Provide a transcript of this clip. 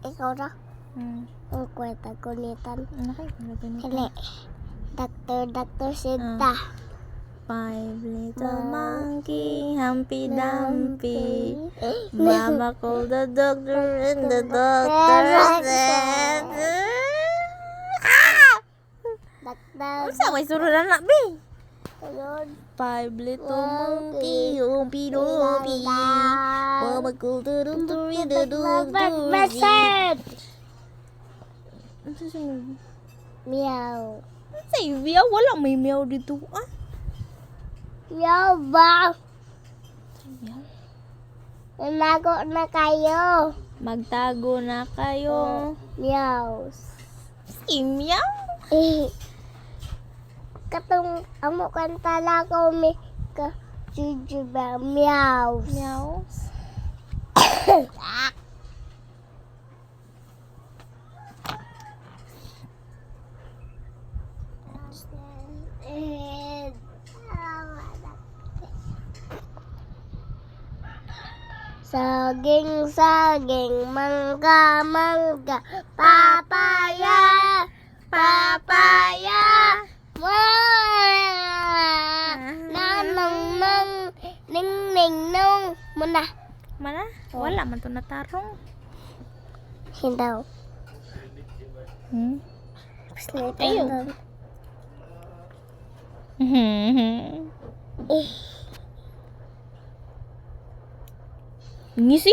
Ikaw na. Ang kwenta gunitan. Kali. Doktor Sinta. 5 little monkey, Humpy Dumpy. Mama called the doctor and the doctor said, Doktor. Sa may surun anak, Bi? Ayun. 5 little monkey, Humpy Dumpy. Mama called the doctor and the doctor said. Ano sa sunod? Meow. Sa Ivia, wala may meow dito. Ah? Meow ba? Meow. Nanago na kayo. Magtago na kayo. Meow. Si meow? Katong amo kanta la ko mi ka juju ba meow. Meow. Saging, saging, mangga, mangga, papaya, papaya, nanang, nang, ning, ning, nung, muna. Mana? Wala man to natarong. Hindaw. Ayaw. Ngisi?